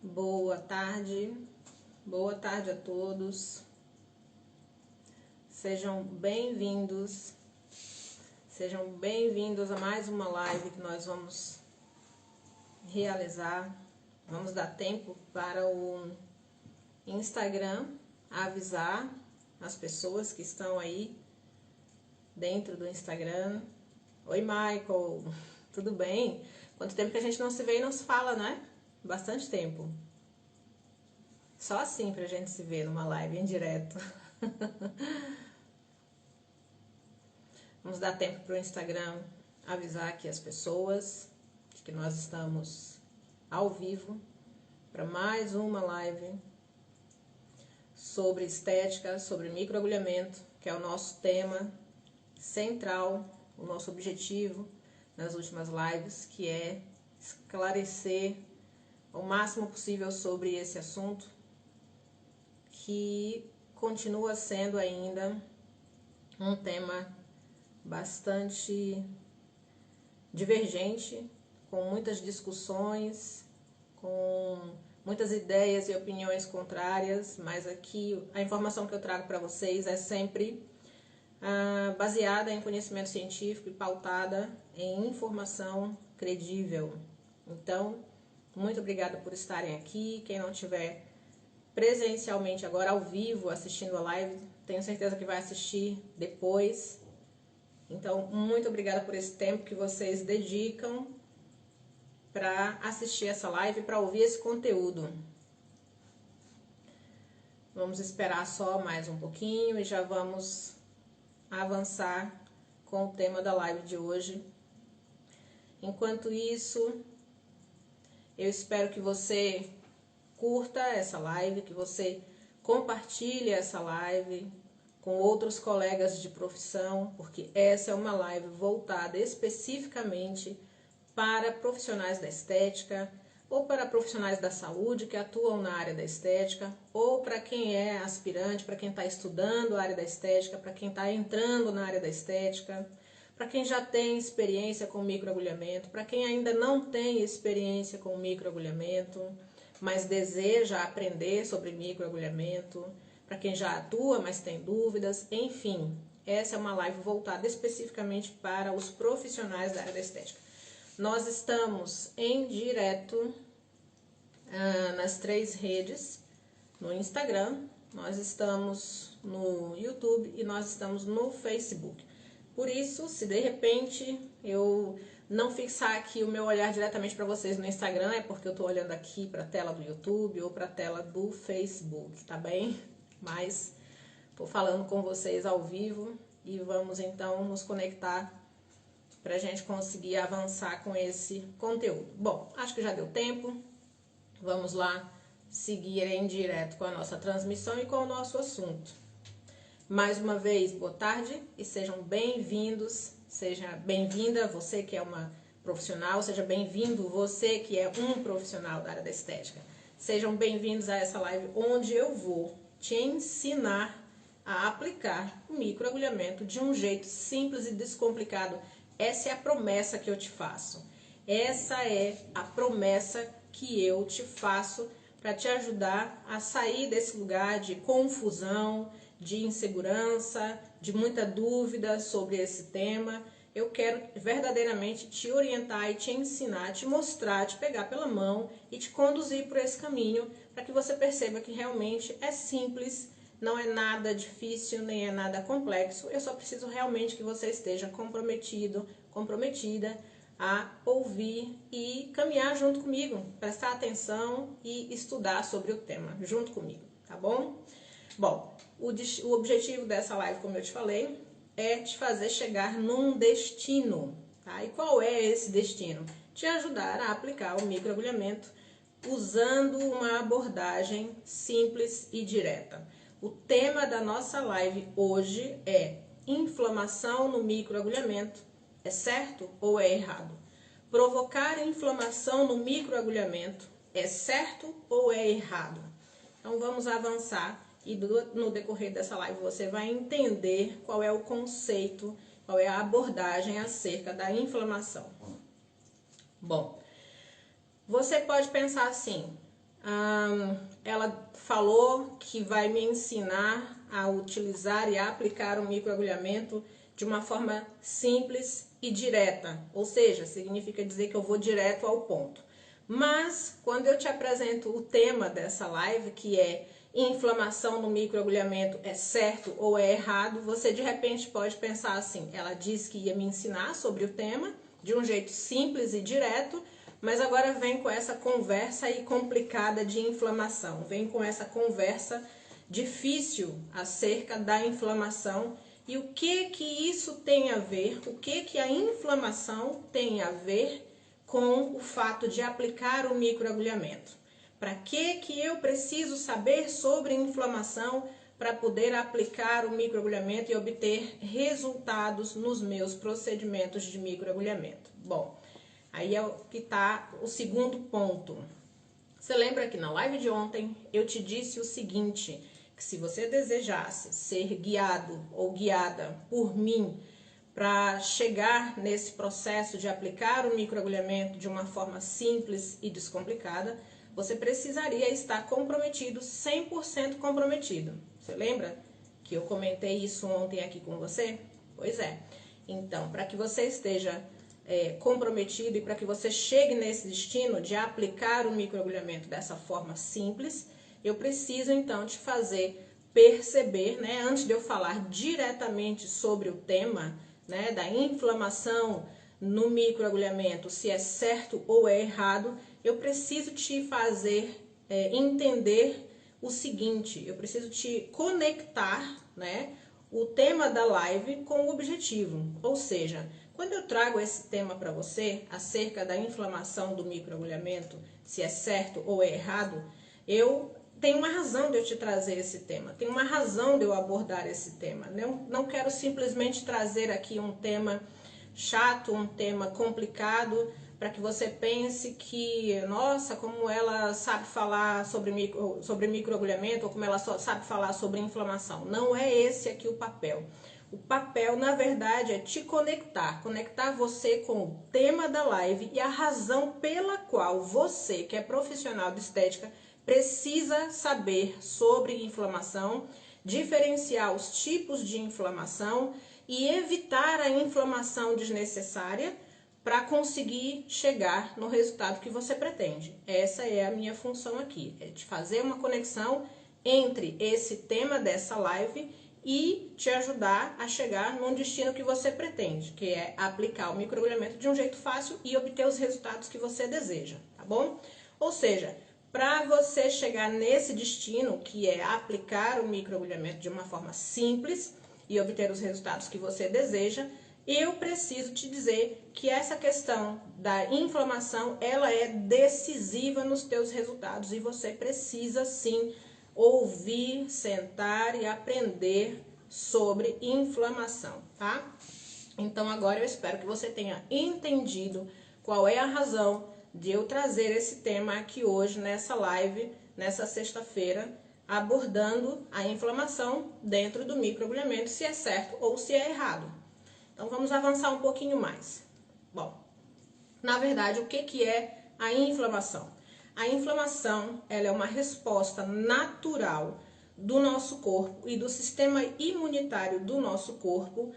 boa tarde a todos. Sejam bem-vindos a mais uma live que nós vamos realizar. Vamos dar tempo para o Instagram avisar as pessoas que estão aí dentro do Instagram. Oi, Michael, tudo bem? Quanto tempo que a gente não se vê e não se fala, né? Bastante tempo. Só assim pra gente se ver numa live em direto. Vamos dar tempo pro Instagram avisar aqui as pessoas que nós estamos ao vivo para mais uma live sobre estética, sobre microagulhamento, que é o nosso tema central, o nosso objetivo nas últimas lives, que é esclarecer o máximo possível sobre esse assunto, que continua sendo ainda um tema bastante divergente, com muitas discussões, com muitas ideias e opiniões contrárias, mas aqui a informação que eu trago para vocês é sempre baseada em conhecimento científico e pautada em informação credível. Então, muito obrigada por estarem aqui. Quem não estiver presencialmente agora, ao vivo, assistindo a live, tenho certeza que vai assistir depois. Então, muito obrigada por esse tempo que vocês dedicam para assistir essa live, para ouvir esse conteúdo. Vamos esperar só mais um pouquinho e já vamos avançar com o tema da live de hoje. Enquanto isso, eu espero que você curta essa live, que você compartilhe essa live com outros colegas de profissão, porque essa é uma live voltada especificamente para profissionais da estética, ou para profissionais da saúde que atuam na área da estética, ou para quem é aspirante, para quem está estudando a área da estética, para quem está entrando na área da estética, para quem já tem experiência com microagulhamento, para quem ainda não tem experiência com microagulhamento, mas deseja aprender sobre microagulhamento, para quem já atua, mas tem dúvidas, enfim, essa é uma live voltada especificamente para os profissionais da área da estética. Nós estamos em direto nas 3 redes, no Instagram, nós estamos no YouTube e nós estamos no Facebook. Por isso, se de repente eu não fixar aqui o meu olhar diretamente para vocês no Instagram, é porque eu estou olhando aqui para a tela do YouTube ou para a tela do Facebook, tá bem? Mas estou falando com vocês ao vivo e vamos então nos conectar para a gente conseguir avançar com esse conteúdo. Bom, acho que já deu tempo. Vamos lá seguir em direto com a nossa transmissão e com o nosso assunto. Mais uma vez, boa tarde e sejam bem-vindos. Seja bem-vinda você que é uma profissional, seja bem-vindo você que é um profissional da área da estética. Sejam bem-vindos a essa live onde eu vou te ensinar a aplicar o microagulhamento de um jeito simples e descomplicado. Essa é a promessa que eu te faço. Essa é a promessa que eu te faço para te ajudar a sair desse lugar de confusão, de insegurança, de muita dúvida sobre esse tema. Eu quero verdadeiramente te orientar e te ensinar, te mostrar, te pegar pela mão e te conduzir por esse caminho para que você perceba que realmente é simples, não é nada difícil, nem é nada complexo. Eu só preciso realmente que você esteja comprometido, comprometida a ouvir e caminhar junto comigo, prestar atenção e estudar sobre o tema junto comigo, tá bom? Bom, o objetivo dessa live, como eu te falei, é te fazer chegar num destino, tá? E qual é esse destino? Te ajudar a aplicar o microagulhamento usando uma abordagem simples e direta. O tema da nossa live hoje é inflamação no microagulhamento, é certo ou é errado? Provocar inflamação no microagulhamento é certo ou é errado? Então vamos avançar e no decorrer dessa live você vai entender qual é o conceito, qual é a abordagem acerca da inflamação. Bom, você pode pensar assim, ela falou que vai me ensinar a utilizar e a aplicar o microagulhamento de uma forma simples e direta, ou seja, significa dizer que eu vou direto ao ponto. Mas quando eu te apresento o tema dessa live, que é inflamação no microagulhamento, é certo ou é errado, você de repente pode pensar assim: ela disse que ia me ensinar sobre o tema de um jeito simples e direto, mas agora vem com essa conversa aí complicada de inflamação, vem com essa conversa difícil acerca da inflamação. E o que isso tem a ver, o que a inflamação tem a ver com o fato de aplicar o microagulhamento? Para que eu preciso saber sobre inflamação para poder aplicar o microagulhamento e obter resultados nos meus procedimentos de microagulhamento? Bom, aí é o que está o segundo ponto. Você lembra que na live de ontem eu te disse o seguinte, que se você desejasse ser guiado ou guiada por mim para chegar nesse processo de aplicar o microagulhamento de uma forma simples e descomplicada, você precisaria estar comprometido, 100% comprometido. Você lembra que eu comentei isso ontem aqui com você? Pois é. Então, para que você esteja comprometido e para que você chegue nesse destino de aplicar o microagulhamento dessa forma simples, eu preciso então te fazer perceber, né, antes de eu falar diretamente sobre o tema, né, da inflamação no microagulhamento, se é certo ou é errado, eu preciso te fazer entender o seguinte: eu preciso te conectar, né, o tema da live com o objetivo. Ou seja, quando eu trago esse tema para você, acerca da inflamação do microagulhamento, se é certo ou é errado, eu tenho uma razão de eu te trazer esse tema, tem uma razão de eu abordar esse tema. Não quero simplesmente trazer aqui um tema chato, um tema complicado, para que você pense que, nossa, como ela sabe falar sobre microagulhamento, ou como ela só sabe falar sobre inflamação. Não é esse aqui o papel. O papel, na verdade, é te conectar você com o tema da live e a razão pela qual você, que é profissional de estética, precisa saber sobre inflamação, diferenciar os tipos de inflamação e evitar a inflamação desnecessária para conseguir chegar no resultado que você pretende. Essa é a minha função aqui, é de fazer uma conexão entre esse tema dessa live e te ajudar a chegar num destino que você pretende, que é aplicar o microagulhamento de um jeito fácil e obter os resultados que você deseja, tá bom? Ou seja, para você chegar nesse destino, que é aplicar o microagulhamento de uma forma simples e obter os resultados que você deseja, eu preciso te dizer que essa questão da inflamação, ela é decisiva nos teus resultados e você precisa sim ouvir, sentar e aprender sobre inflamação, tá? Então agora eu espero que você tenha entendido qual é a razão de eu trazer esse tema aqui hoje nessa live, nessa sexta-feira, abordando a inflamação dentro do microagulhamento, se é certo ou se é errado. Então vamos avançar um pouquinho mais. Bom, na verdade, o que é a inflamação? A inflamação, ela é uma resposta natural do nosso corpo e do sistema imunitário do nosso corpo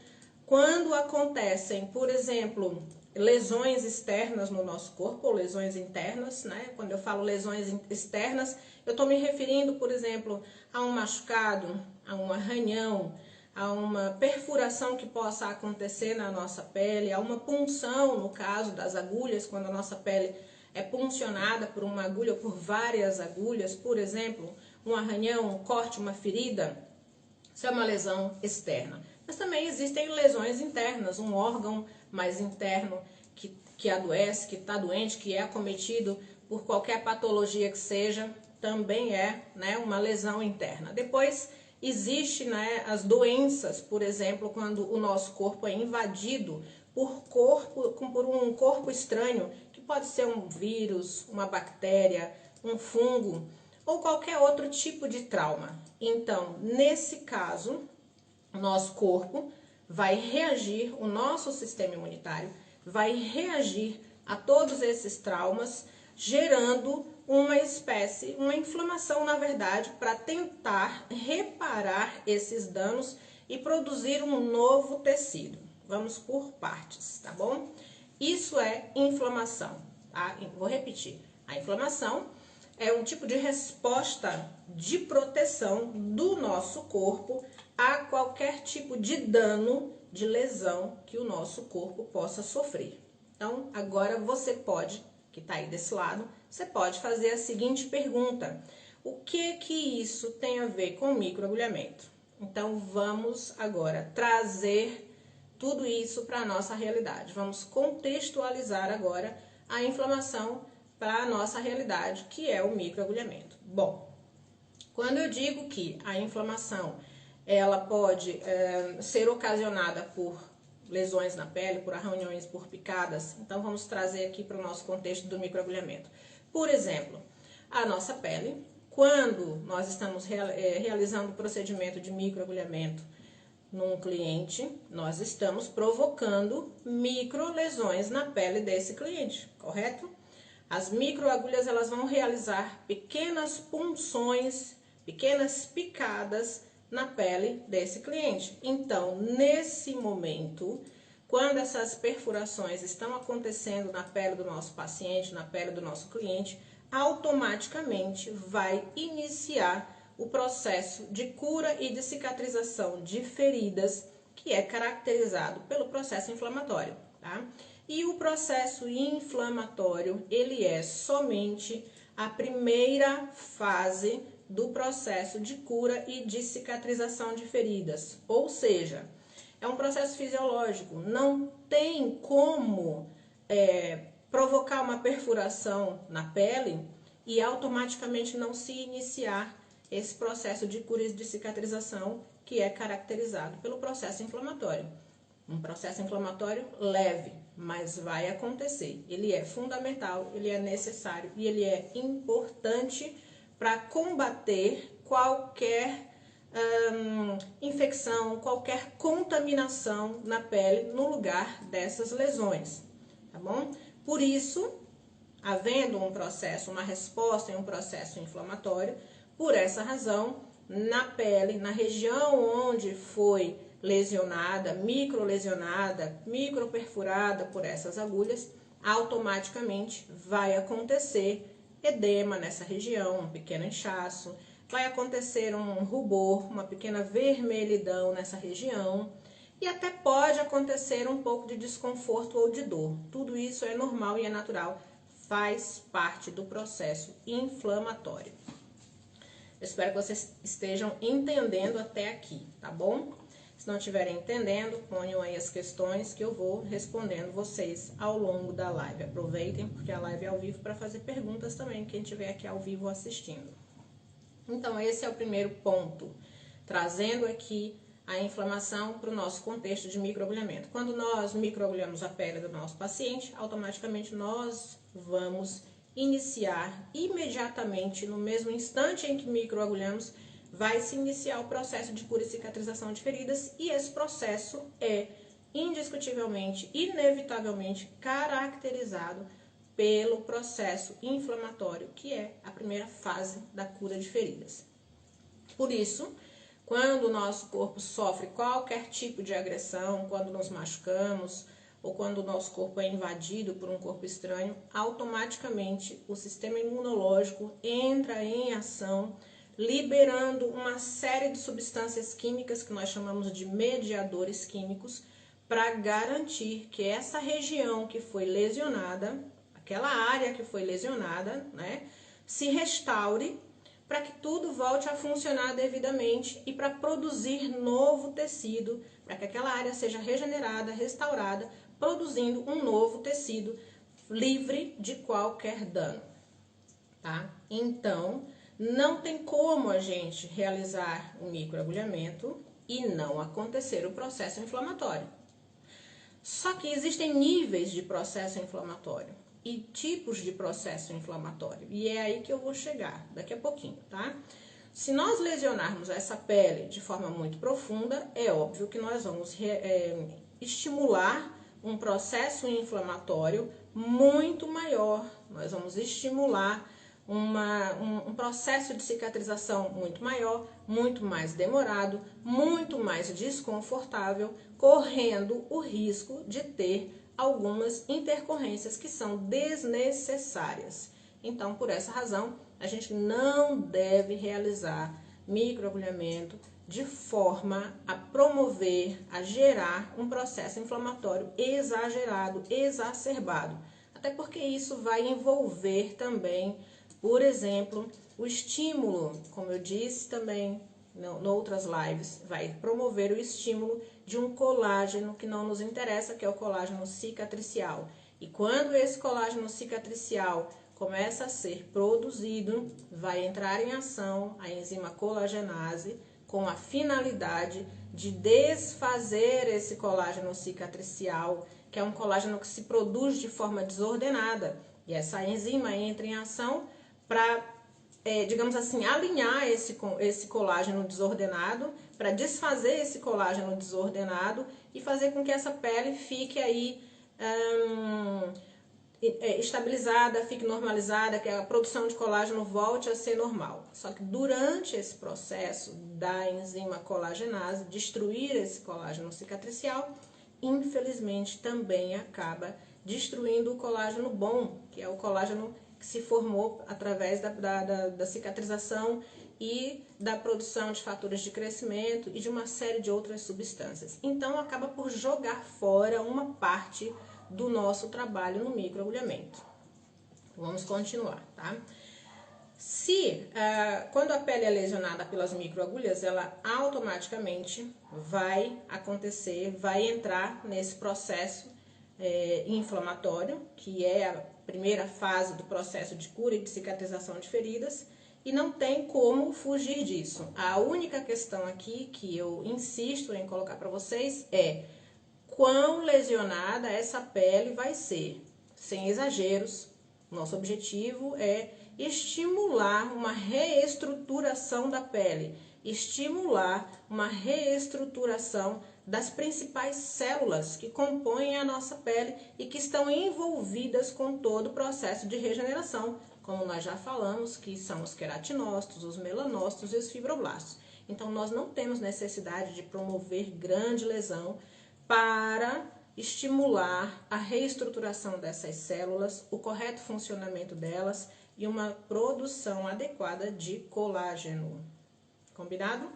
quando acontecem, por exemplo, lesões externas no nosso corpo, ou lesões internas, né? Quando eu falo lesões externas, eu estou me referindo, por exemplo, a um machucado, a um arranhão, a uma perfuração que possa acontecer na nossa pele, a uma punção, no caso das agulhas, quando a nossa pele é puncionada por uma agulha ou por várias agulhas, por exemplo, um arranhão, um corte, uma ferida, isso é uma lesão externa. Mas também existem lesões internas, um órgão mais interno que adoece, que está doente, que é acometido por qualquer patologia que seja, também é, né, uma lesão interna. Depois existe, né, as doenças, por exemplo, quando o nosso corpo é invadido por um corpo estranho, que pode ser um vírus, uma bactéria, um fungo ou qualquer outro tipo de trauma. Então, nesse caso, o nosso corpo vai reagir, o nosso sistema imunitário vai reagir a todos esses traumas, gerando uma inflamação, na verdade, para tentar reparar esses danos e produzir um novo tecido. Vamos por partes, tá bom? Isso é inflamação, tá? Vou repetir. A inflamação é um tipo de resposta de proteção do nosso corpo a qualquer tipo de dano, de lesão que o nosso corpo possa sofrer. Então, agora você pode, que está aí desse lado, você pode fazer a seguinte pergunta: o que isso tem a ver com microagulhamento? Então, vamos agora trazer tudo isso para a nossa realidade. Vamos contextualizar agora a inflamação para a nossa realidade, que é o microagulhamento. Bom, quando eu digo que a inflamação ela pode ser ocasionada por lesões na pele, por arranhões, por picadas, então vamos trazer aqui para o nosso contexto do microagulhamento. Por exemplo, a nossa pele, quando nós estamos realizando o procedimento de microagulhamento num cliente, nós estamos provocando microlesões na pele desse cliente, correto? As microagulhas elas vão realizar pequenas punções, pequenas picadas na pele desse cliente. Então, nesse momento, quando essas perfurações estão acontecendo na pele do nosso paciente, na pele do nosso cliente, automaticamente vai iniciar o processo de cura e de cicatrização de feridas, que é caracterizado pelo processo inflamatório, tá? E o processo inflamatório, ele é somente a primeira fase do processo de cura e de cicatrização de feridas. Ou seja, é um processo fisiológico, não tem como provocar uma perfuração na pele e automaticamente não se iniciar esse processo de cura e de cicatrização que é caracterizado pelo processo inflamatório. Um processo inflamatório leve, mas vai acontecer. Ele é fundamental, ele é necessário e ele é importante para combater qualquer infecção, qualquer contaminação na pele no lugar dessas lesões, tá bom? Por isso, havendo um processo, uma resposta em um processo inflamatório, por essa razão, na pele, na região onde foi lesionada, microperfurada por essas agulhas, automaticamente vai acontecer edema nessa região, um pequeno inchaço, vai acontecer um rubor, uma pequena vermelhidão nessa região e até pode acontecer um pouco de desconforto ou de dor. Tudo isso é normal e é natural, faz parte do processo inflamatório. Eu espero que vocês estejam entendendo até aqui, tá bom? Se não estiverem entendendo, ponham aí as questões que eu vou respondendo vocês ao longo da live. Aproveitem, porque a live é ao vivo, para fazer perguntas também, quem estiver aqui ao vivo assistindo. Então, esse é o primeiro ponto, trazendo aqui a inflamação para o nosso contexto de microagulhamento. Quando nós microagulhamos a pele do nosso paciente, automaticamente nós vamos iniciar imediatamente, no mesmo instante em que microagulhamos, vai se iniciar o processo de cura e cicatrização de feridas, e esse processo é indiscutivelmente, inevitavelmente caracterizado pelo processo inflamatório, que é a primeira fase da cura de feridas. Por isso, quando o nosso corpo sofre qualquer tipo de agressão, quando nos machucamos, ou quando o nosso corpo é invadido por um corpo estranho, automaticamente o sistema imunológico entra em ação, liberando uma série de substâncias químicas que nós chamamos de mediadores químicos, para garantir que essa região que foi lesionada, aquela área que foi lesionada, né, se restaure, para que tudo volte a funcionar devidamente e para produzir novo tecido, para que aquela área seja regenerada, restaurada, produzindo um novo tecido livre de qualquer dano, tá? Então, não tem como a gente realizar um microagulhamento e não acontecer o processo inflamatório. Só que existem níveis de processo inflamatório e tipos de processo inflamatório, e é aí que eu vou chegar daqui a pouquinho, tá? Se nós lesionarmos essa pele de forma muito profunda, é óbvio que nós vamos estimular um processo inflamatório muito maior, nós vamos estimular um processo de cicatrização muito maior, muito mais demorado, muito mais desconfortável, correndo o risco de ter algumas intercorrências que são desnecessárias. Então, por essa razão, a gente não deve realizar microagulhamento de forma a promover, a gerar um processo inflamatório exagerado, exacerbado. Até porque isso vai envolver também, por exemplo, o estímulo, como eu disse também em outras lives, vai promover o estímulo de um colágeno que não nos interessa, que é o colágeno cicatricial. E quando esse colágeno cicatricial começa a ser produzido, vai entrar em ação a enzima colagenase com a finalidade de desfazer esse colágeno cicatricial, que é um colágeno que se produz de forma desordenada. E essa enzima entra em ação para, digamos assim, alinhar esse colágeno desordenado, para desfazer esse colágeno desordenado e fazer com que essa pele fique aí estabilizada, fique normalizada, que a produção de colágeno volte a ser normal. Só que durante esse processo da enzima colagenase destruir esse colágeno cicatricial, infelizmente também acaba destruindo o colágeno bom, que é o colágeno que se formou através da cicatrização e da produção de faturas de crescimento e de uma série de outras substâncias. Então acaba por jogar fora uma parte do nosso trabalho no microagulhamento. Vamos continuar, tá? Quando a pele é lesionada pelas microagulhas, ela automaticamente vai entrar nesse processo inflamatório, que é a primeira fase do processo de cura e de cicatrização de feridas, e não tem como fugir disso. A única questão aqui que eu insisto em colocar para vocês é quão lesionada essa pele vai ser, sem exageros. Nosso objetivo é estimular uma reestruturação da pele, estimular uma reestruturação das principais células que compõem a nossa pele e que estão envolvidas com todo o processo de regeneração, como nós já falamos, que são os queratinócitos, os melanócitos e os fibroblastos. Então, nós não temos necessidade de promover grande lesão para estimular a reestruturação dessas células, o correto funcionamento delas e uma produção adequada de colágeno. Combinado?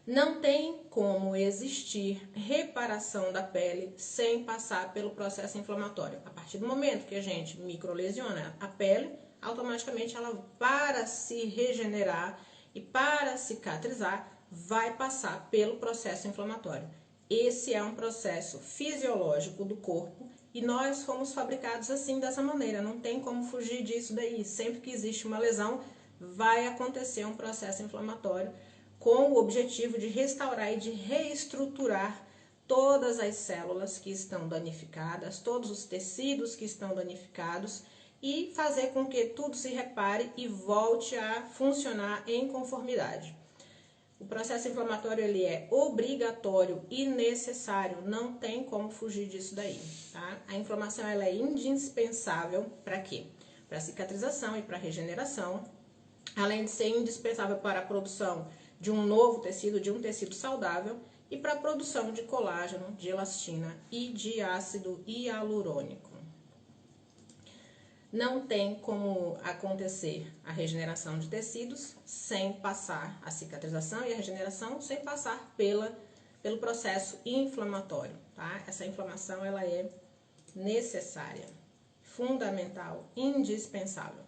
Não tem como existir reparação da pele sem passar pelo processo inflamatório. A partir do momento que a gente microlesiona a pele, automaticamente ela, para se regenerar e para cicatrizar, vai passar pelo processo inflamatório. Esse é um processo fisiológico do corpo e nós fomos fabricados assim, dessa maneira. Não tem como fugir disso daí. Sempre que existe uma lesão, vai acontecer um processo inflamatório com o objetivo de restaurar e de reestruturar todas as células que estão danificadas, todos os tecidos que estão danificados e fazer com que tudo se repare e volte a funcionar em conformidade. O processo inflamatório ele é obrigatório e necessário, não tem como fugir disso daí, tá? A inflamação ela é indispensável para quê? Para a cicatrização e para a regeneração, além de ser indispensável para a produção de um novo tecido, de um tecido saudável, e para a produção de colágeno, de elastina e de ácido hialurônico. Não tem como acontecer a regeneração de tecidos sem passar a cicatrização e a regeneração sem passar pelo processo inflamatório, tá? Essa inflamação ela é necessária, fundamental, indispensável.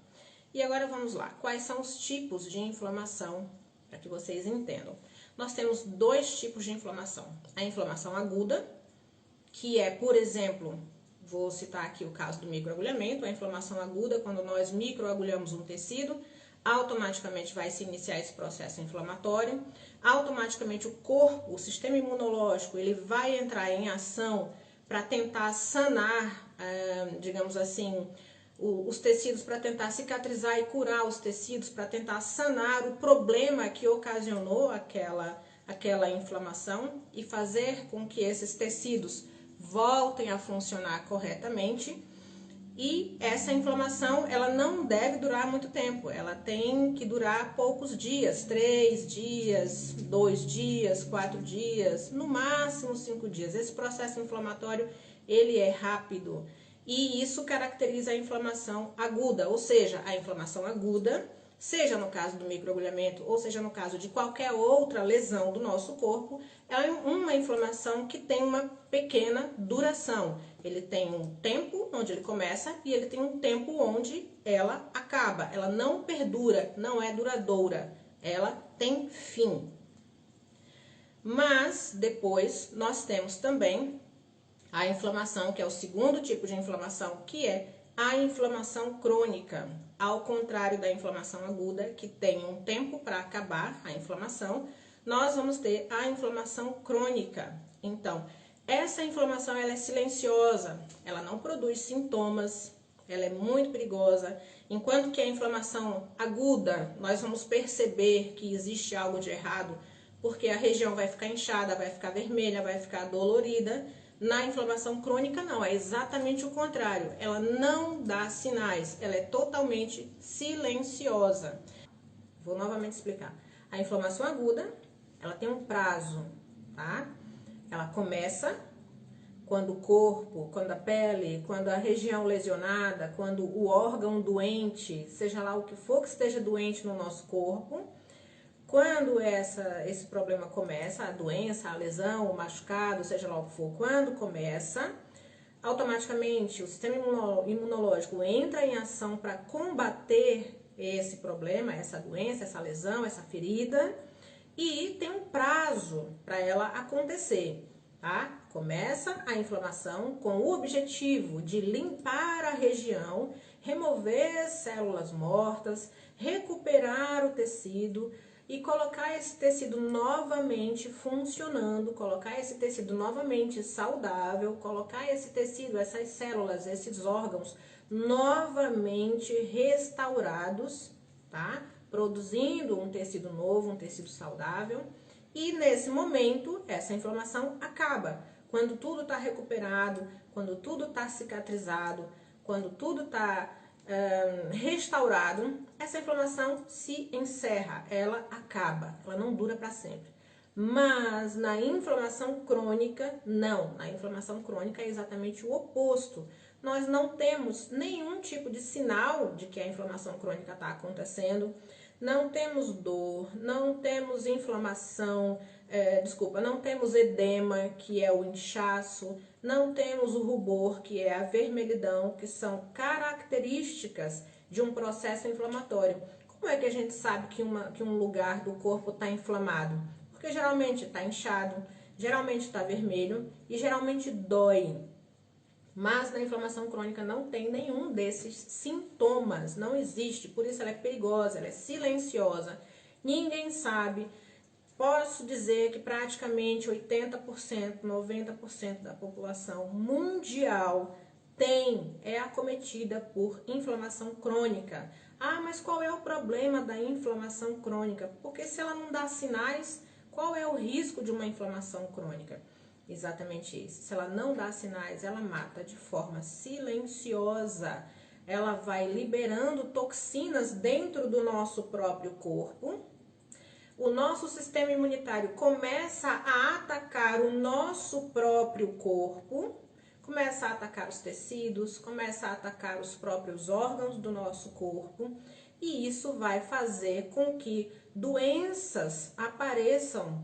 E agora vamos lá, quais são os tipos de inflamação, para que vocês entendam. Nós temos dois tipos de inflamação. A inflamação aguda, que é, por exemplo, vou citar aqui o caso do microagulhamento. A inflamação aguda, quando nós microagulhamos um tecido, automaticamente vai se iniciar esse processo inflamatório. Automaticamente o corpo, o sistema imunológico, ele vai entrar em ação para tentar sanar, digamos assim, os tecidos, para tentar cicatrizar e curar os tecidos, para tentar sanar o problema que ocasionou aquela inflamação e fazer com que esses tecidos voltem a funcionar corretamente. E essa inflamação, ela não deve durar muito tempo, ela tem que durar poucos dias, 3 dias, 2 dias, 4 dias, no máximo 5 dias. Esse processo inflamatório, ele é rápido e isso caracteriza a inflamação aguda, ou seja, a inflamação aguda, seja no caso do microagulhamento ou seja no caso de qualquer outra lesão do nosso corpo, é uma inflamação que tem uma pequena duração. Ele tem um tempo onde ele começa e ele tem um tempo onde ela acaba. Ela não perdura, não é duradoura, ela tem fim. Mas depois nós temos também a inflamação, que é o segundo tipo de inflamação, que é a inflamação crônica. Ao contrário da inflamação aguda, que tem um tempo para acabar a inflamação, nós vamos ter a inflamação crônica. Então, essa inflamação ela é silenciosa, ela não produz sintomas, ela é muito perigosa. Enquanto que a inflamação aguda, nós vamos perceber que existe algo de errado, porque a região vai ficar inchada, vai ficar vermelha, vai ficar dolorida. Na inflamação crônica não, é exatamente o contrário. Ela não dá sinais, ela é totalmente silenciosa. Vou novamente explicar. A inflamação aguda, ela tem um prazo, tá? Ela começa quando o corpo, quando a pele, quando a região lesionada, quando o órgão doente, seja lá o que for que esteja doente no nosso corpo, quando esse problema começa, a doença, a lesão, o machucado, seja lá o que for, quando começa, automaticamente o sistema imunológico entra em ação para combater esse problema, essa doença, essa lesão, essa ferida, e tem um prazo para ela acontecer, tá? Começa a inflamação com o objetivo de limpar a região, remover células mortas, recuperar o tecido e colocar esse tecido novamente funcionando, colocar esse tecido novamente saudável, colocar esse tecido, essas células, esses órgãos novamente restaurados, tá? Produzindo um tecido novo, um tecido saudável. E nesse momento, essa inflamação acaba. Quando tudo está recuperado, quando tudo está cicatrizado, quando tudo está restaurado, essa inflamação se encerra, ela acaba, ela não dura para sempre. Mas na inflamação crônica, não. Na inflamação crônica é exatamente o oposto. Nós não temos nenhum tipo de sinal de que a inflamação crônica está acontecendo. Não temos dor, não temos inflamação, não temos edema, que é o inchaço, não temos o rubor, que é a vermelhidão, que são características de um processo inflamatório. Como é que a gente sabe que um lugar do corpo está inflamado? Porque geralmente está inchado, geralmente está vermelho e geralmente dói. Mas na inflamação crônica não tem nenhum desses sintomas, não existe, por isso ela é perigosa, ela é silenciosa, ninguém sabe. Posso dizer que praticamente 80%, 90% da população mundial é acometida por inflamação crônica. Ah, mas qual é o problema da inflamação crônica? Porque se ela não dá sinais, qual é o risco de uma inflamação crônica? Exatamente isso. Se ela não dá sinais, ela mata de forma silenciosa. Ela vai liberando toxinas dentro do nosso próprio corpo. O nosso sistema imunitário começa a atacar o nosso próprio corpo, começa a atacar os tecidos, começa a atacar os próprios órgãos do nosso corpo, e isso vai fazer com que doenças apareçam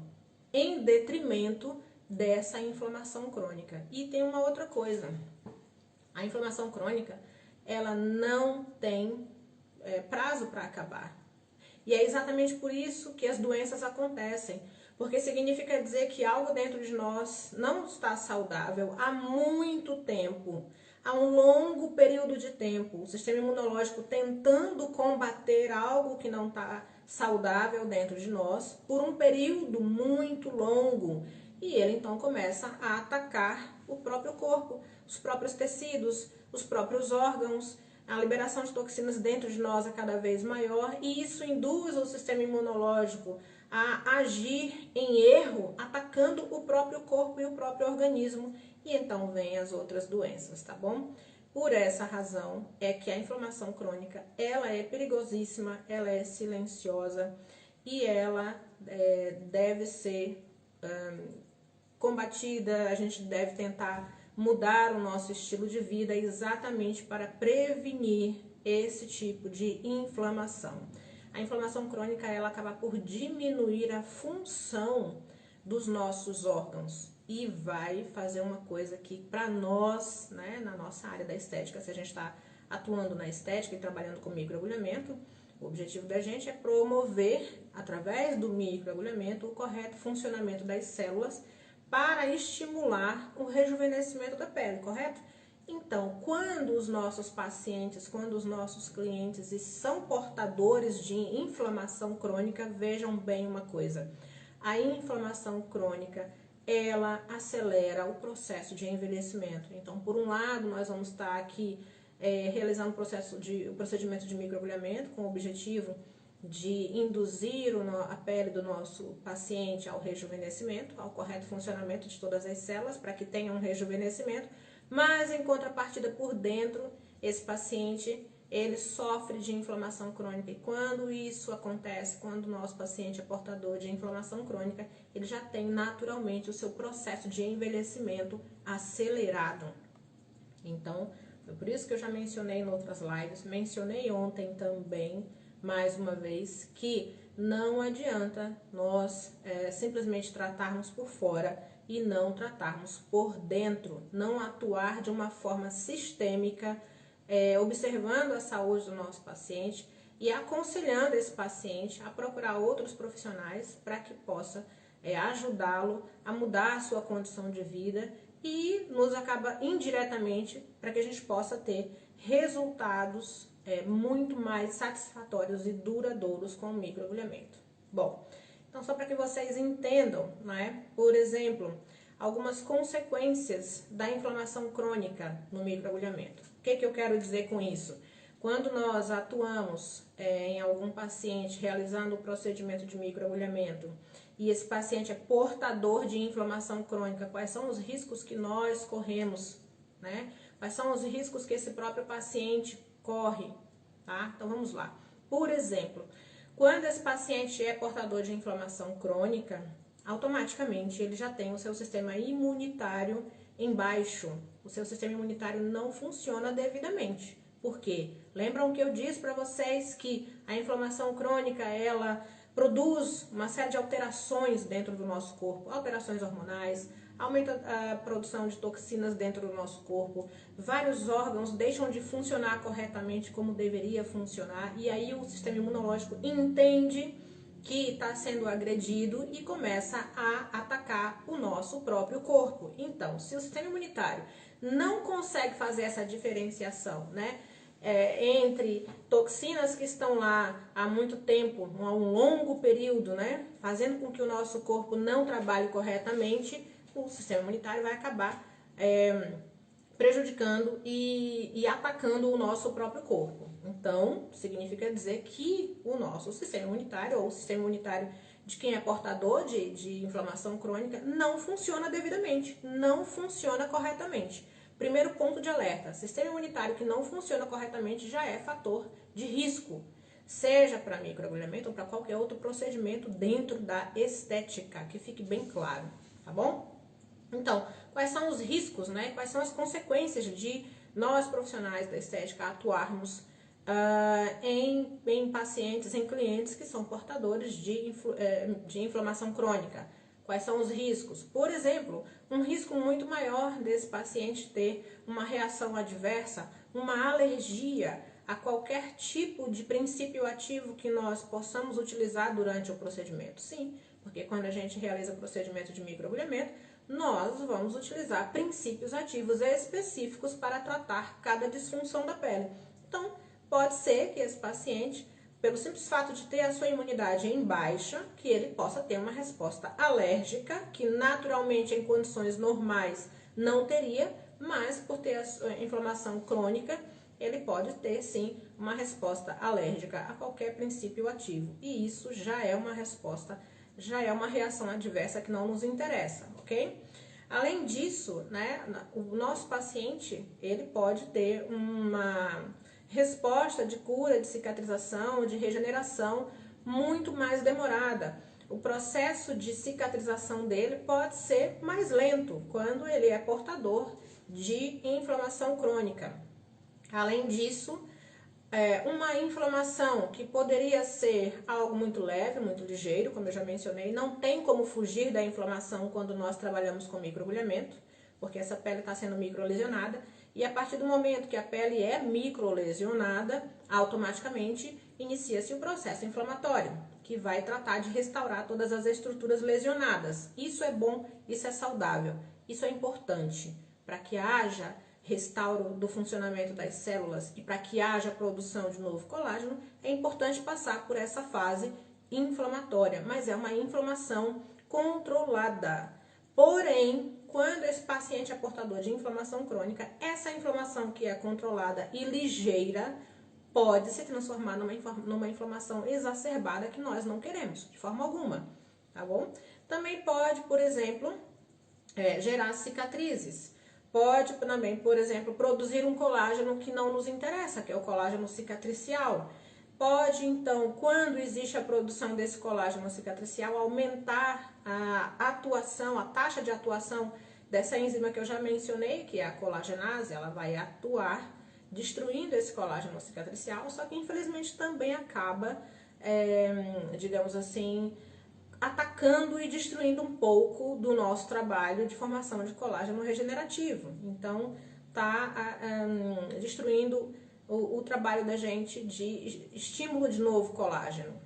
em detrimento dessa inflamação crônica. E tem uma outra coisa, a inflamação crônica, ela não tem prazo para acabar. E é exatamente por isso que as doenças acontecem, porque significa dizer que algo dentro de nós não está saudável há muito tempo, há um longo período de tempo, o sistema imunológico tentando combater algo que não está saudável dentro de nós por um período muito longo. E ele então começa a atacar o próprio corpo, os próprios tecidos, os próprios órgãos. A liberação de toxinas dentro de nós é cada vez maior e isso induz o sistema imunológico a agir em erro, atacando o próprio corpo e o próprio organismo. E então vem as outras doenças, tá bom? por essa razão é que a inflamação crônica, ela é perigosíssima, ela é silenciosa e ela deve ser combatida. A gente deve tentar mudar o nosso estilo de vida exatamente para prevenir esse tipo de inflamação. A inflamação crônica, ela acaba por diminuir a função dos nossos órgãos e vai fazer uma coisa que para nós, né, na nossa área da estética, se a gente está atuando na estética e trabalhando com microagulhamento, o objetivo da gente é promover, através do microagulhamento, o correto funcionamento das células para estimular o rejuvenescimento da pele, correto? Então, quando os nossos pacientes, quando os nossos clientes são portadores de inflamação crônica, vejam bem uma coisa: a inflamação crônica, ela acelera o processo de envelhecimento. Então, por um lado, nós vamos estar aqui realizando o procedimento de microagulhamento com o objetivo de induzir a pele do nosso paciente ao rejuvenescimento, ao correto funcionamento de todas as células, para que tenha um rejuvenescimento, mas em contrapartida, por dentro, esse paciente, ele sofre de inflamação crônica. E quando isso acontece, quando o nosso paciente é portador de inflamação crônica, ele já tem naturalmente o seu processo de envelhecimento acelerado. Então, foi por isso que eu já mencionei em outras lives, mencionei ontem também, mais uma vez, que não adianta nós simplesmente tratarmos por fora e não tratarmos por dentro, não atuar de uma forma sistêmica, observando a saúde do nosso paciente e aconselhando esse paciente a procurar outros profissionais para que possa ajudá-lo a mudar a sua condição de vida e nos acaba indiretamente para que a gente possa ter resultados muito mais satisfatórios e duradouros com o microagulhamento. Bom, então só para que vocês entendam, né? Por exemplo, algumas consequências da inflamação crônica no microagulhamento. O que eu quero dizer com isso? Quando nós atuamos em algum paciente realizando o procedimento de microagulhamento e esse paciente é portador de inflamação crônica, quais são os riscos que nós corremos, né? Quais são os riscos que esse próprio paciente corre, tá? Então vamos lá. Por exemplo, quando esse paciente é portador de inflamação crônica, automaticamente ele já tem o seu sistema imunitário em baixo. O seu sistema imunitário não funciona devidamente. Por quê? Lembram que eu disse para vocês que a inflamação crônica, ela produz uma série de alterações dentro do nosso corpo, alterações hormonais, aumenta a produção de toxinas dentro do nosso corpo, vários órgãos deixam de funcionar corretamente como deveria funcionar, e aí o sistema imunológico entende que está sendo agredido e começa a atacar o nosso próprio corpo. Então, se o sistema imunitário não consegue fazer essa diferenciação, né, entre toxinas que estão lá há muito tempo, há um longo período, né, fazendo com que o nosso corpo não trabalhe corretamente, o sistema imunitário vai acabar prejudicando e atacando o nosso próprio corpo. Então, significa dizer que o nosso sistema imunitário, ou o sistema imunitário de quem é portador de inflamação crônica, não funciona devidamente, não funciona corretamente. Primeiro ponto de alerta: sistema imunitário que não funciona corretamente já é fator de risco, seja para microagulhamento ou para qualquer outro procedimento dentro da estética, que fique bem claro, tá bom? Então, quais são os riscos, né? Quais são as consequências de nós, profissionais da estética, atuarmos em pacientes, em clientes que são portadores de inflamação crônica? Quais são os riscos? Por exemplo, um risco muito maior desse paciente ter uma reação adversa, uma alergia a qualquer tipo de princípio ativo que nós possamos utilizar durante o procedimento. Sim, porque quando a gente realiza o procedimento de microagulhamento, nós vamos utilizar princípios ativos específicos para tratar cada disfunção da pele. Então, pode ser que esse paciente, pelo simples fato de ter a sua imunidade em baixa, que ele possa ter uma resposta alérgica, que naturalmente em condições normais não teria, mas por ter a inflamação crônica, ele pode ter sim uma resposta alérgica a qualquer princípio ativo. E isso já é uma resposta, já é uma reação adversa que não nos interessa, ok? Além disso, né, o nosso paciente, ele pode ter uma resposta de cura, de cicatrização, de regeneração muito mais demorada. O processo de cicatrização dele pode ser mais lento quando ele é portador de inflamação crônica. Além disso, uma inflamação que poderia ser algo muito leve, muito ligeiro, como eu já mencionei, não tem como fugir da inflamação quando nós trabalhamos com microagulhamento, porque essa pele está sendo microlesionada, e a partir do momento que a pele é microlesionada, automaticamente inicia-se o processo inflamatório, que vai tratar de restaurar todas as estruturas lesionadas. Isso é bom, isso é saudável, isso é importante para que haja restauro do funcionamento das células e para que haja produção de novo colágeno, é importante passar por essa fase inflamatória, mas é uma inflamação controlada. Porém, quando esse paciente é portador de inflamação crônica, essa inflamação que é controlada e ligeira pode se transformar numa inflamação exacerbada que nós não queremos, de forma alguma, tá bom? Também pode, por exemplo, gerar cicatrizes. Pode também, por exemplo, produzir um colágeno que não nos interessa, que é o colágeno cicatricial. Pode, então, quando existe a produção desse colágeno cicatricial, aumentar a atuação, a taxa de atuação dessa enzima que eu já mencionei, que é a colagenase. Ela vai atuar destruindo esse colágeno cicatricial, só que infelizmente também acaba, digamos assim, atacando e destruindo um pouco do nosso trabalho de formação de colágeno regenerativo. Então, está destruindo o trabalho da gente de estímulo de novo colágeno.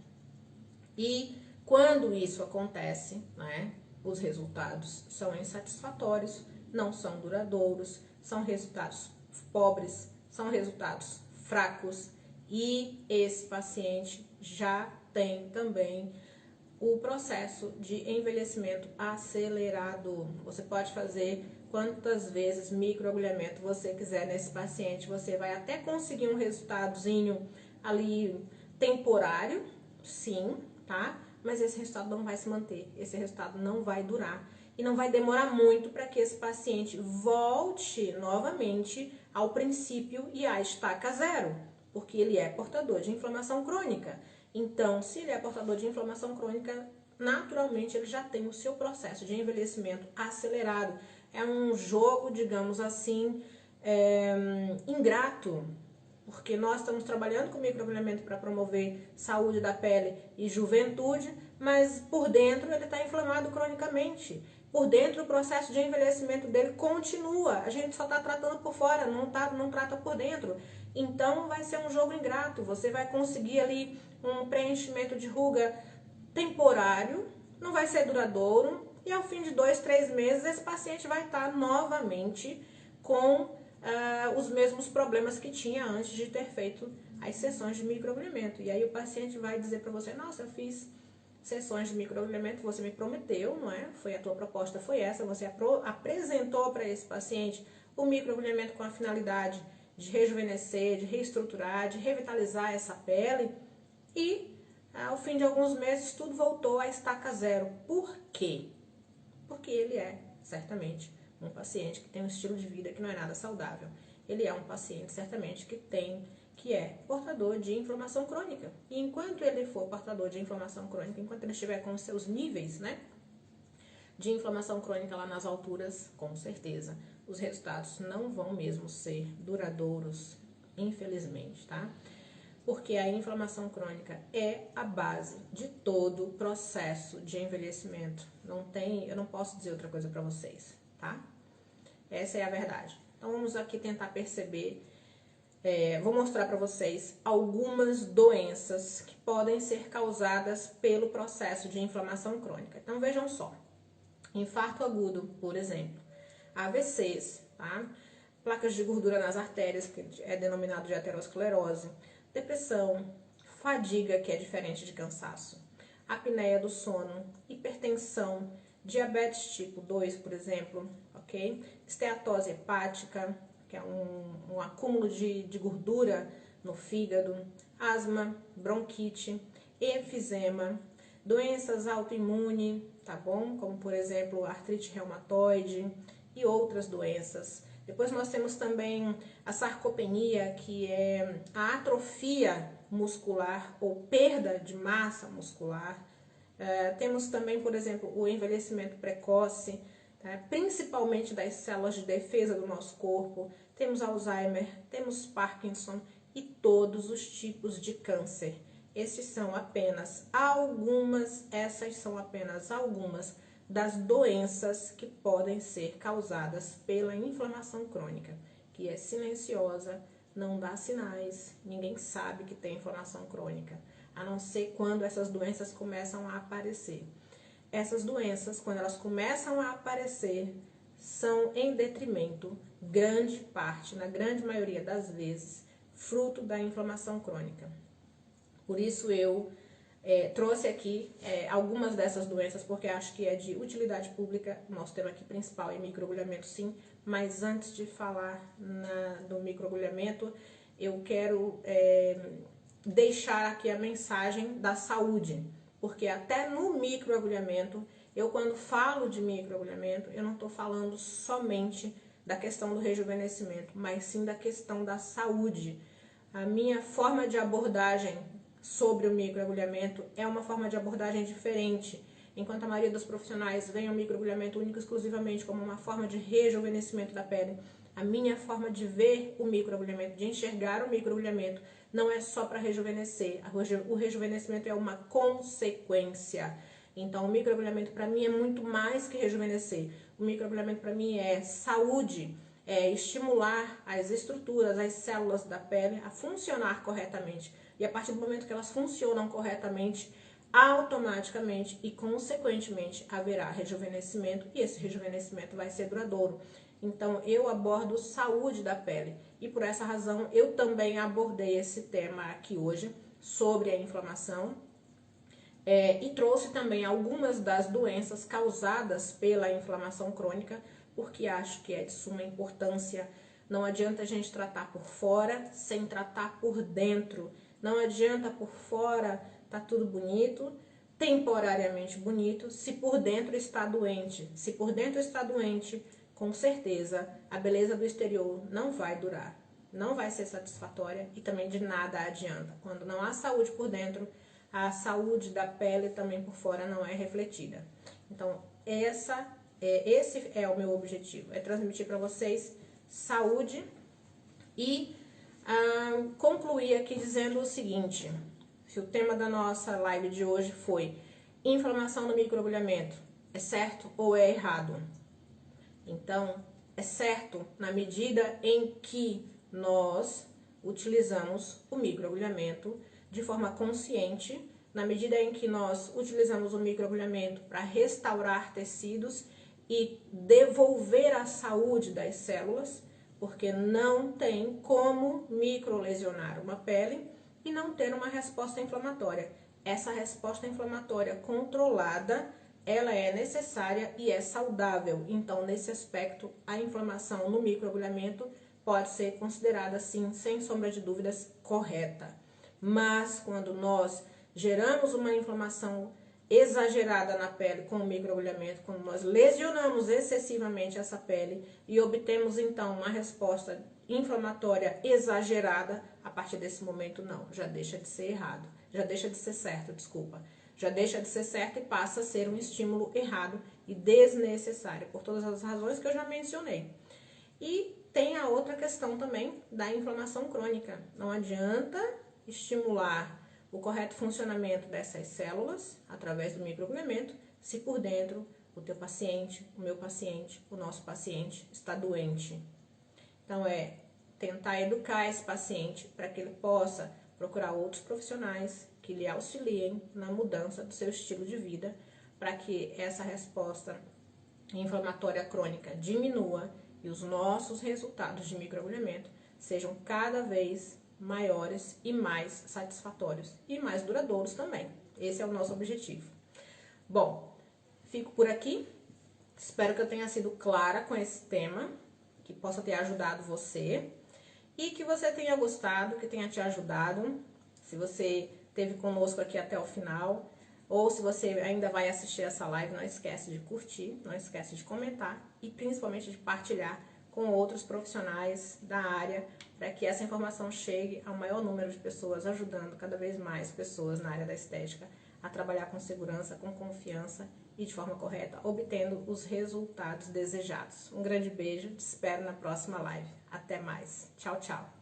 E quando isso acontece, né, os resultados são insatisfatórios, não são duradouros, são resultados pobres, são resultados fracos, e esse paciente já tem também o processo de envelhecimento acelerado. Você pode fazer quantas vezes microagulhamento você quiser nesse paciente, você vai até conseguir um resultadozinho ali temporário, sim, tá? Mas esse resultado não vai se manter, esse resultado não vai durar e não vai demorar muito para que esse paciente volte novamente ao princípio e à estaca zero, porque ele é portador de inflamação crônica. Então, se ele é portador de inflamação crônica, naturalmente ele já tem o seu processo de envelhecimento acelerado. É um jogo, digamos assim, ingrato, porque nós estamos trabalhando com microagulhamento para promover saúde da pele e juventude, mas por dentro ele está inflamado cronicamente. Por dentro o processo de envelhecimento dele continua, a gente só está tratando por fora, não trata por dentro. Então vai ser um jogo ingrato, você vai conseguir ali um preenchimento de ruga temporário, não vai ser duradouro, e ao fim de 2, 3 meses esse paciente vai estar novamente com os mesmos problemas que tinha antes de ter feito as sessões de microagulhamento. E aí o paciente vai dizer para você: nossa, eu fiz sessões de microagulhamento, você me prometeu, não é? A tua proposta foi essa, você apresentou para esse paciente o microagulhamento com a finalidade de rejuvenescer, de reestruturar, de revitalizar essa pele, e ao fim de alguns meses tudo voltou à estaca zero. Por quê? Porque ele é, certamente, um paciente que tem um estilo de vida que não é nada saudável. Ele é um paciente, certamente, que é portador de inflamação crônica. E enquanto ele for portador de inflamação crônica, enquanto ele estiver com os seus níveis, né, de inflamação crônica lá nas alturas, com certeza, os resultados não vão mesmo ser duradouros, infelizmente, tá? Porque a inflamação crônica é a base de todo o processo de envelhecimento. Eu não posso dizer outra coisa para vocês, tá? Essa é a verdade. Então vamos aqui tentar perceber, vou mostrar para vocês algumas doenças que podem ser causadas pelo processo de inflamação crônica. Então vejam só, infarto agudo, por exemplo, AVCs, tá? Placas de gordura nas artérias, que é denominado de aterosclerose, depressão, fadiga, que é diferente de cansaço, apneia do sono, hipertensão, diabetes tipo 2, por exemplo, ok? Esteatose hepática, que é um acúmulo de gordura no fígado, asma, bronquite, efizema, doenças autoimunes, tá bom? Como, por exemplo, artrite reumatoide e outras doenças. Depois nós temos também a sarcopenia, que é a atrofia muscular ou perda de massa muscular. Temos também, por exemplo, o envelhecimento precoce, tá? Principalmente das células de defesa do nosso corpo. Temos Alzheimer, temos Parkinson e todos os tipos de câncer. Essas são apenas algumas das doenças que podem ser causadas pela inflamação crônica, que é silenciosa, não dá sinais, ninguém sabe que tem inflamação crônica, a não ser quando essas doenças começam a aparecer. Essas doenças, quando elas começam a aparecer, são em detrimento, grande parte, na grande maioria das vezes, fruto da inflamação crônica. Por isso eu trouxe aqui algumas dessas doenças, porque acho que é de utilidade pública. Nosso tema aqui principal é microagulhamento, sim, mas antes de falar do microagulhamento, eu quero deixar aqui a mensagem da saúde, porque até no microagulhamento, quando falo de microagulhamento, eu não estou falando somente da questão do rejuvenescimento, mas sim da questão da saúde. A minha forma de abordagem sobre o microagulhamento é uma forma de abordagem diferente. Enquanto a maioria dos profissionais vê o microagulhamento único e exclusivamente como uma forma de rejuvenescimento da pele, a minha forma de ver o microagulhamento, de enxergar o microagulhamento, não é só para rejuvenescer. O rejuvenescimento é uma consequência. Então, o microagulhamento para mim é muito mais que rejuvenescer. O microagulhamento para mim é saúde, é estimular as estruturas, as células da pele a funcionar corretamente. E a partir do momento que elas funcionam corretamente, automaticamente e consequentemente haverá rejuvenescimento, e esse rejuvenescimento vai ser duradouro. Então eu abordo saúde da pele e por essa razão eu também abordei esse tema aqui hoje sobre a inflamação e trouxe também algumas das doenças causadas pela inflamação crônica, porque acho que é de suma importância. Não adianta a gente tratar por fora sem tratar por dentro. Não adianta por fora tá tudo bonito, temporariamente bonito, se por dentro está doente. Se por dentro está doente, com certeza a beleza do exterior não vai durar, não vai ser satisfatória e também de nada adianta. Quando não há saúde por dentro, a saúde da pele também por fora não é refletida. Então, esse é o meu objetivo, é transmitir para vocês saúde e concluir aqui dizendo o seguinte: se o tema da nossa live de hoje foi inflamação no microagulhamento, é certo ou é errado? Então, é certo na medida em que nós utilizamos o microagulhamento de forma consciente, na medida em que nós utilizamos o microagulhamento para restaurar tecidos e devolver a saúde das células, porque não tem como microlesionar uma pele e não ter uma resposta inflamatória. Essa resposta inflamatória controlada, ela é necessária e é saudável. Então, nesse aspecto, a inflamação no microagulhamento pode ser considerada, sim, sem sombra de dúvidas, correta. Mas, quando nós geramos uma inflamação exagerada na pele com o microagulhamento, quando nós lesionamos excessivamente essa pele e obtemos então uma resposta inflamatória exagerada, a partir desse momento não, já deixa de ser errado, já deixa de ser certo, já deixa de ser certo e passa a ser um estímulo errado e desnecessário, por todas as razões que eu já mencionei. E tem a outra questão também da inflamação crônica. Não adianta estimular o correto funcionamento dessas células através do microagulhamento se por dentro o teu paciente, o meu paciente, o nosso paciente está doente. Então é tentar educar esse paciente para que ele possa procurar outros profissionais que lhe auxiliem na mudança do seu estilo de vida, para que essa resposta inflamatória crônica diminua e os nossos resultados de microagulhamento sejam cada vez maiores e mais satisfatórios e mais duradouros também. Esse é o nosso objetivo. Bom, fico por aqui. Espero que eu tenha sido clara com esse tema, que possa ter ajudado você e que você tenha gostado, que tenha te ajudado. Se você esteve conosco aqui até o final, Ou se você ainda vai assistir essa live, não esquece de curtir, não esquece de comentar e principalmente de partilhar com outros profissionais da área, para que essa informação chegue ao maior número de pessoas, ajudando cada vez mais pessoas na área da estética a trabalhar com segurança, com confiança e de forma correta, obtendo os resultados desejados. Um grande beijo, te espero na próxima live. Até mais. Tchau, tchau.